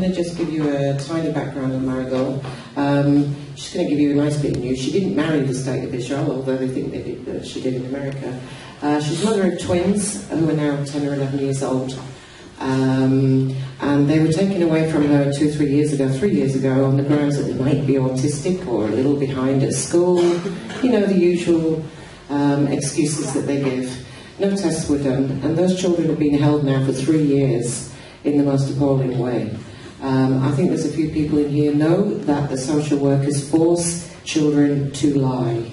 going to just give you a tiny background on Marigold. She's going to give you a nice bit of news. She didn't marry the State of Israel, although they think they did, that she did in America. She's mother of twins who are now 10 or 11 years old. And they were taken away from her 3 years ago, on the grounds that they might be autistic or a little behind at school. You know, the usual excuses that they give. No tests were done, and those children have been held now for 3 years in the most appalling way. I think there's a few people in here know that the social workers force children to lie.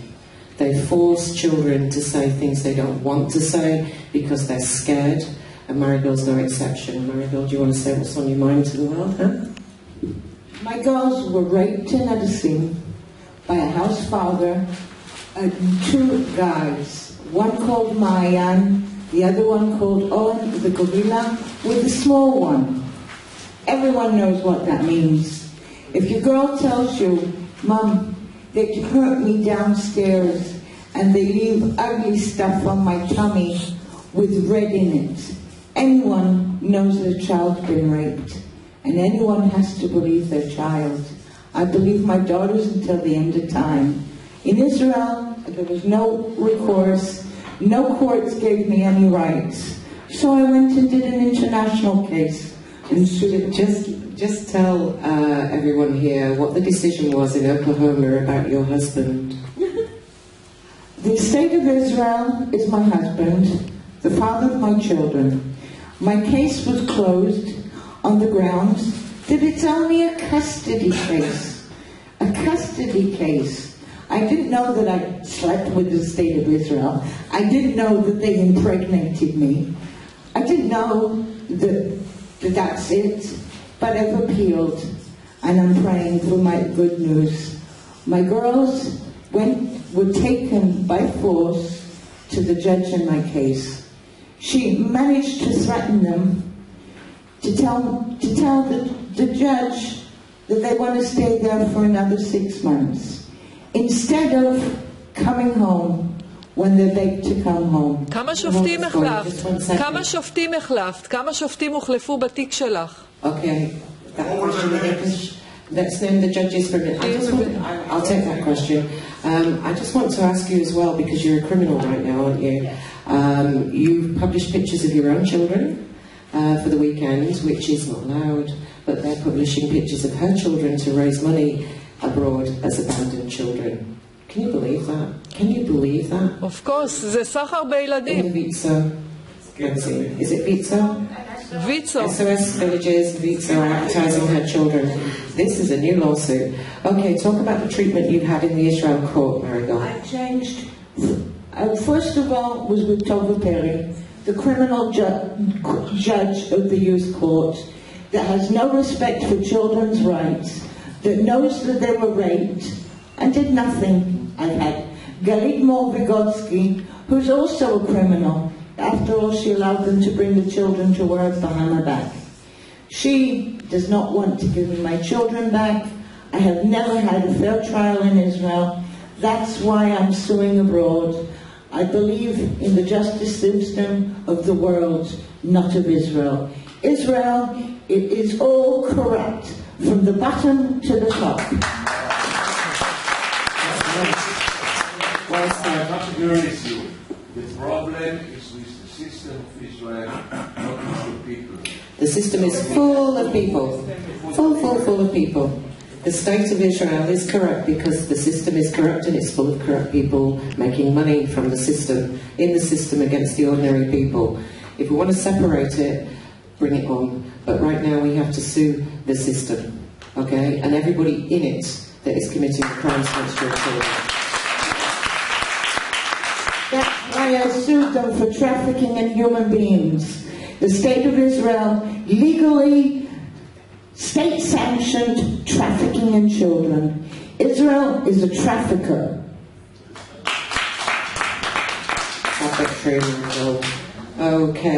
They force children to say things they don't want to say because they're scared, and Marigold's no exception. Marigold, do you want to say what's on your mind to the world, huh? My girls were raped in Adessim by a house father and 2 guys. One called Marian, the other one called Owen, the gorilla, with the small one. Everyone knows what that means. If your girl tells you, Mum, they hurt me downstairs and they leave ugly stuff on my tummy with red in it, anyone knows their child's been raped, and anyone has to believe their child. I believe my daughters until the end of time. In Israel, there was no recourse, no courts gave me any rights, so I went and did an international case. And just tell everyone here what the decision was in Oklahoma about your husband. The State of Israel is my husband, the father of my children. My case was closed on the grounds that it's only a custody case. A custody case. I didn't know that I slept with the State of Israel. I didn't know that they impregnated me. I didn't know that that's it. But I've appealed, and I'm praying for my good news. My girls were taken by force to the judge in my case. She managed to threaten them to tell the judge that they want to stay there for another 6 months, instead of coming home when they're begged to come home. כמה שופטים החלפת? כמה שופטים החלפת? כמה שופטים הוחלפו בתיק שלך? Okay, that question in English. Let's name the judges for a minute. I'll take that question. I just want to ask you as well, because you're a criminal right now, aren't you? You've published pictures of your own children for the weekend, which is not allowed, but they're publishing pictures of her children to raise money abroad as abandoned children. Can you believe that? Can you believe that? Of course, זה סחר בילדים. In the Vitso magazine. Is it Vitso? Vitso. SOS Villages, Vitso are advertising her children. This is a new lawsuit. Okay, talk about the treatment you've had in the Israel court, Marigold. I changed. First of all, was with Tova Perry, the criminal judge of the youth court, that has no respect for children's rights, that knows that they were raped, and did nothing. I've had Gלית Viegוצקי, who's also a criminal. After all, she allowed them to bring the children to her behind my back. She does not want to give me my children back. I have never had a fair trial in Israel. That's why I'm suing abroad. I believe in the justice system of the world, not of Israel. Israel, it is all corrupt, from the bottom to the top. Well, I not agree with you. The problem is with the system of Israel, not with the people. The system is full of people. Full of people. The state of Israel is corrupt because the system is corrupt, and it's full of corrupt people making money from the system, in the system against the ordinary people. If we want to separate it, bring it on. But right now we have to sue the system, okay? And everybody in it that is committing crimes against your children. That's why I sued them for trafficking in human beings. The state of Israel legally state-sanctioned trafficking in children. Israel is a trafficker. Okay.